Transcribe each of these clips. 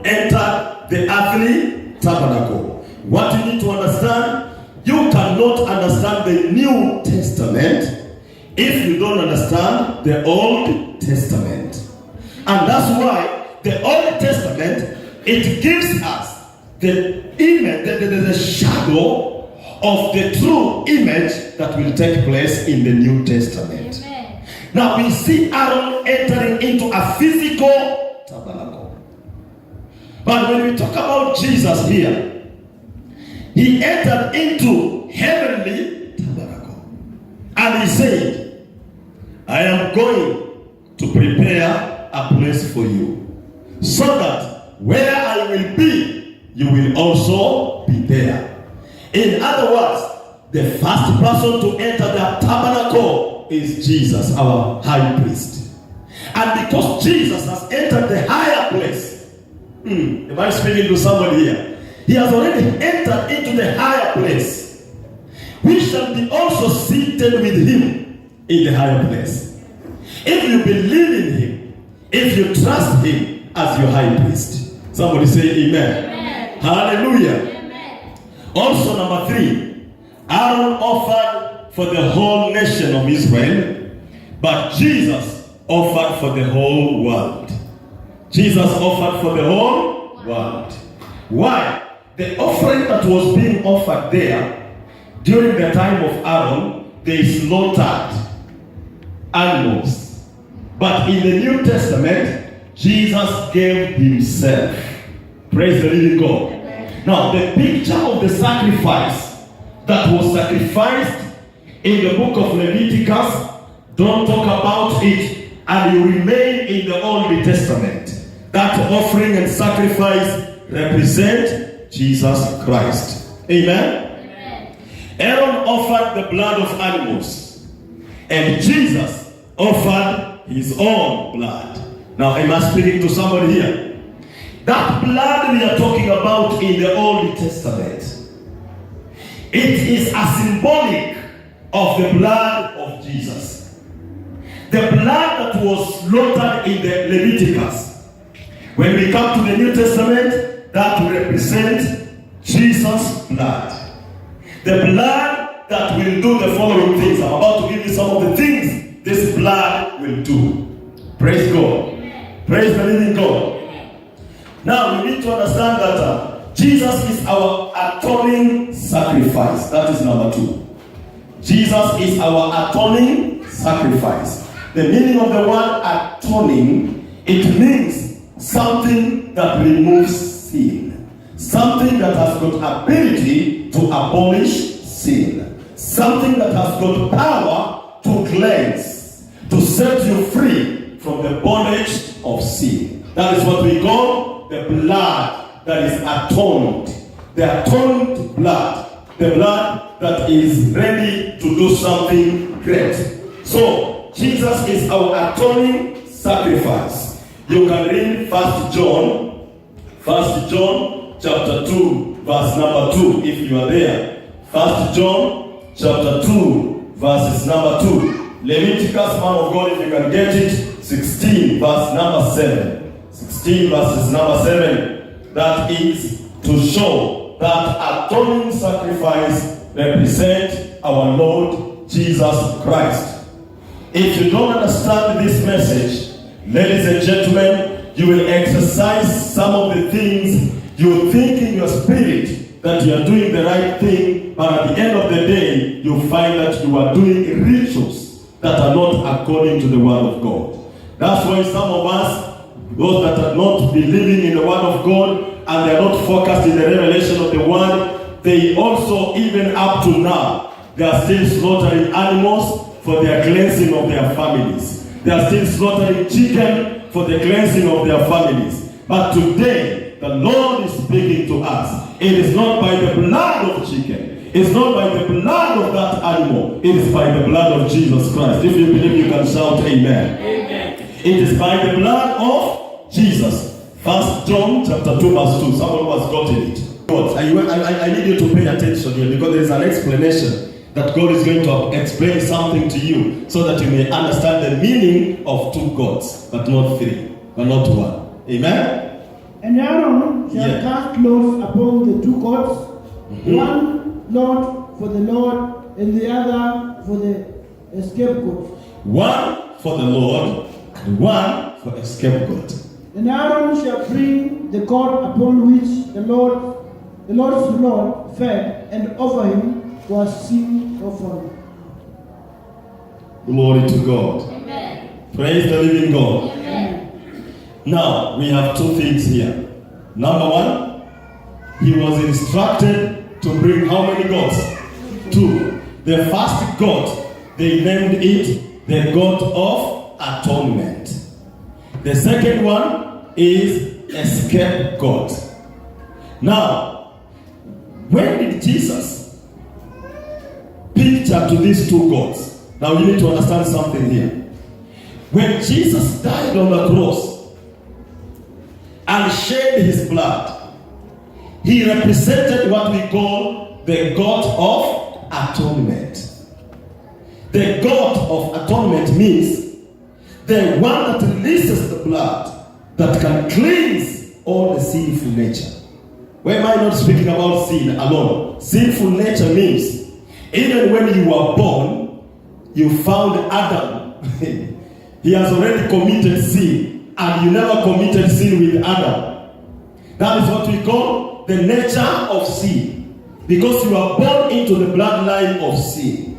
entered the earthly tabernacle. What you need to understand, you cannot understand the New Testament if you don't understand the Old Testament. And that's why the Old Testament, it gives us the image, the shadow of the true image that will take place in the New Testament. Amen. Now we see Aaron entering into a physical tabernacle. But when we talk about Jesus here, he entered into heavenly tabernacle. And he said, I am going to prepare a place for you, so that where I will be, you will also be there. In other words, the first person to enter the tabernacle is Jesus, our high priest. And because Jesus has entered the higher place, am I speaking to somebody here? He has already entered into the higher place. We shall be also seated with him in the higher place. If you believe in him, if you trust him as your high priest. Somebody say amen. Amen. Hallelujah. Amen. Also, number 3, Aaron offered for the whole nation of Israel, but Jesus offered for the whole world. Jesus offered for the whole world. Why? The offering that was being offered there during the time of Aaron, they slaughtered animals. But in the New Testament, Jesus gave himself. Praise the living God. Now, the picture of the sacrifice that was sacrificed in the book of Leviticus, don't talk about it, and you remain in the Old Testament. That offering and sacrifice represent Jesus Christ. Amen? Amen. Aaron offered the blood of animals, and Jesus offered his own blood. Now, am I speaking to somebody here? That blood we are talking about in the Old Testament, it is a symbolic of the blood of Jesus. The blood that was slaughtered in the Leviticus. When we come to the New Testament, that will represent Jesus' blood. The blood that will do the following things. I'm about to give you some of the things this blood will do. Praise God. Amen. Praise the living God. Now we need to understand that Jesus is our atoning sacrifice. That is number 2. Jesus is our atoning sacrifice. The meaning of the word atoning, it means something that removes sin. Something that has got ability to abolish sin. Something that has got power to cleanse, to set you free from the bondage of sin. That is what we call the blood that is atoned. The atoned blood. The blood that is ready to do something great. So, Jesus is our atoning sacrifice. You can read 1 John chapter 2, verse number 2, if you are there. 1 John chapter 2, verses number 2. Leviticus, man of God, if you can get it, 16, verse number 7. 16 verses number 7, that is to show that atoning sacrifice represents our Lord Jesus Christ. If you don't understand this message, ladies and gentlemen, you will exercise some of the things you think in your spirit that you are doing the right thing, but at the end of the day, you find that you are doing rituals that are not according to the word of God. That's why some of us, those that are not believing in the word of God and they are not focused in the revelation of the word, they also, even up to now, they are still slaughtering animals for their cleansing of their families. They are still slaughtering chicken for the cleansing of their families. But today, the Lord is speaking to us. It is not by the blood of chicken. It's not by the blood of that animal. It is by the blood of Jesus Christ. If you believe, you can shout amen. Amen. It is by the blood of Jesus. 1 John chapter 2 verse 2. Someone has gotten it. God, I need you to pay attention here, because there is an explanation that God is going to explain something to you so that you may understand the meaning of 2 gods, but not 3, but not 1. Amen? And Aaron shall cast lots upon the two goats, one lot for the Lord, and the other for the scapegoat. One for the Lord, and one for a scapegoat. And Aaron shall bring the goat upon which the Lord's Lord fed, and offer him for a sin offering. Glory to God. Amen. Praise the living God. Amen. Now, we have two things here. Number one, he was instructed to bring how many goats? 2. The first goat, they named it the goat of atonement. The second one is a scapegoat. Now, when did Jesus picture to these two goats? Now you need to understand something here. When Jesus died on the cross and shed his blood, he represented what we call the goat of atonement. The goat of atonement means the one that releases the blood that can cleanse all the sinful nature. Why am I not speaking about sin alone? Sinful nature means even when you were born, you found Adam. He has already committed sin, and you never committed sin with Adam. That is what we call the nature of sin, because you are born into the bloodline of sin.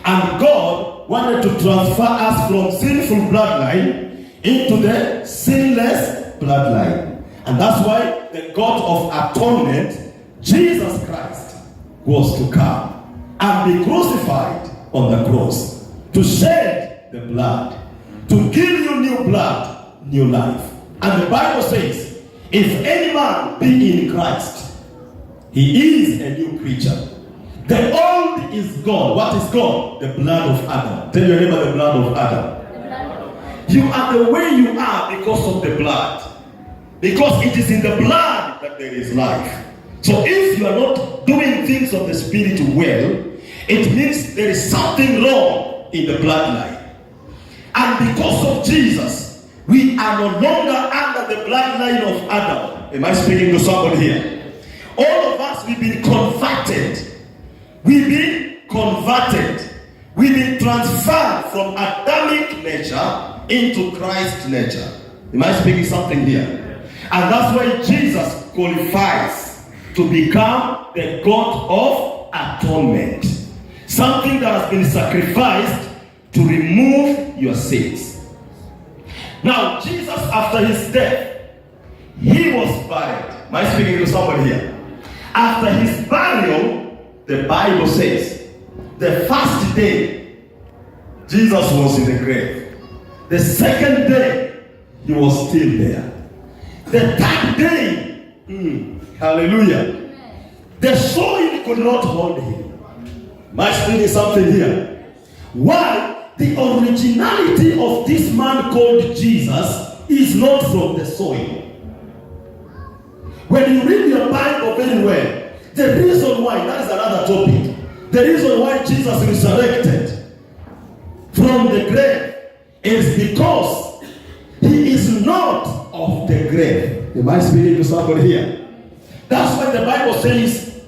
And God wanted to transfer us from sinful bloodline into the sinless bloodline. And that's why the God of atonement, Jesus Christ, was to come and be crucified on the cross, to shed the blood, to give you new blood, new life. And the Bible says, if any man be in Christ, he is a new creature. The old is gone. What is gone? The blood of Adam. Tell your neighbor, the blood of Adam. You are the way you are because of the blood. Because it is in the blood that there is life. So if you are not doing things of the Spirit well, it means there is something wrong in the bloodline. And because of Jesus, we are no longer under the bloodline of Adam. Am I speaking to somebody here? All of us, we've been converted. We've been converted. We've been transferred from Adamic nature into Christ's nature. Am I speaking something here? And that's why Jesus qualifies to become the God of atonement. Something that has been sacrificed to remove your sins. Now, Jesus, after his death, he was buried. Am I speaking to somebody here? After his burial, the Bible says, the first day, Jesus was in the grave. The second day, he was still there. The third day, hallelujah, the soil could not hold him. Am I speaking something here? Why? The originality of this man called Jesus is not from the soil. When you read your Bible very well, the reason why, that is another topic. The reason why Jesus resurrected from the grave is because he is not of the grave. Am I speaking to somebody here? That's why the Bible says,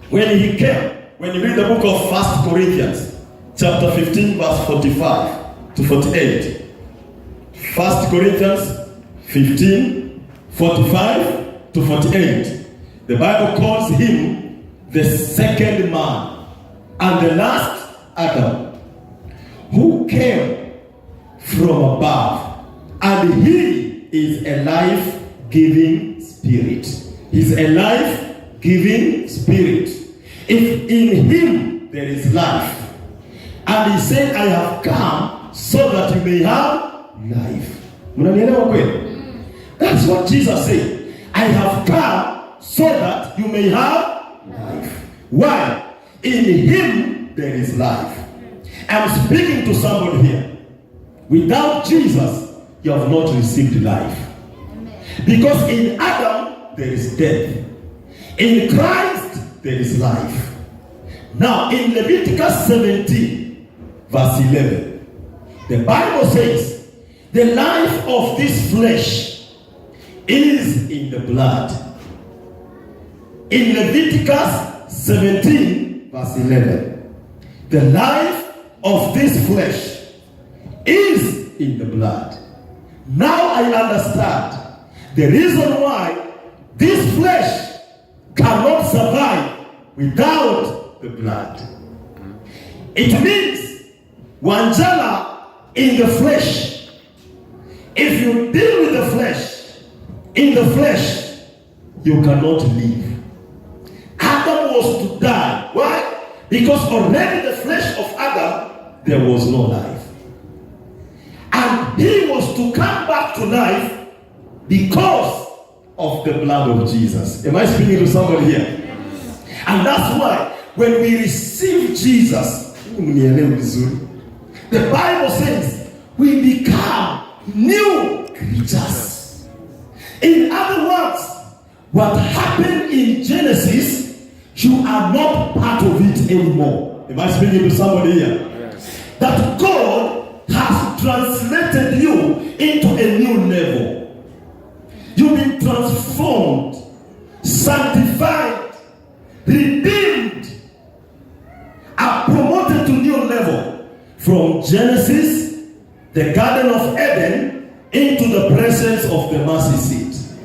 when he came, when you read the book of 1 Corinthians, chapter 15, verse 45 to 48. 1 Corinthians 15, 45 to 48. The Bible calls him the second man and the last Adam, who came from above, and he is a life-giving spirit. He's a life-giving spirit. If in him there is life, and he said, I have come so that you may have life. That's what Jesus said. I have come so that you may have life. Why? In him there is life. I'm speaking to somebody here. Without Jesus, you have not received life. Because in Adam there is death. In Christ there is life. Now in Leviticus 17 verse 11, the Bible says, the life of this flesh is in the blood. In Leviticus 17 verse 11, the life of this flesh is in the blood. Now I understand the reason why this flesh cannot survive without the blood. It means Wanjala in the flesh. If you deal with the flesh, in the flesh, you cannot live. Adam was to die. Why? Because already the flesh of Adam, there was no life. And he was to come back to life because of the blood of Jesus. Am I speaking to somebody here? And that's why when we receive Jesus, the Bible says we become new creatures. In other words, what happened in Genesis, you are not part of it anymore. Am I speaking to somebody here? Yes. That God has translated you into a new level. You've been transformed, sanctified, redeemed, are promoted to new level. From Genesis, the Garden of Eden, into the presence of the mercy seat.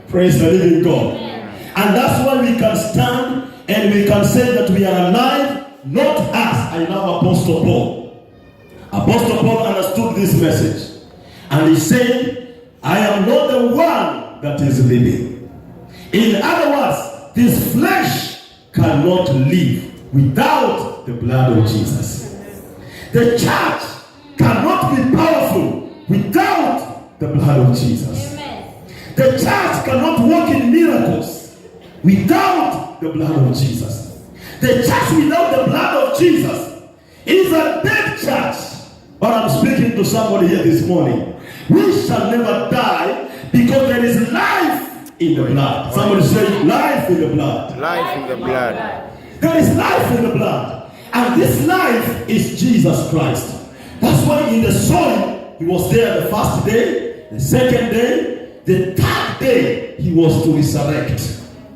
Praise the living God. And that's why we can stand and we can say that we are alive, not us. I love Apostle Paul. Apostle Paul understood this message. And he said, I am not the one that is living. In other words, this flesh cannot live without the blood of Jesus. The church cannot be powerful without the blood of Jesus. Amen. The church cannot walk in miracles without the blood of Jesus. The church without the blood of Jesus is a dead church. But I'm speaking to somebody here this morning. We shall never die because there is life in the blood. Somebody say life in the blood. Life in the blood. There is life in the blood. And this life is Jesus Christ. That's why in the soil, he was there the first day, the second day, the third day, he was to resurrect.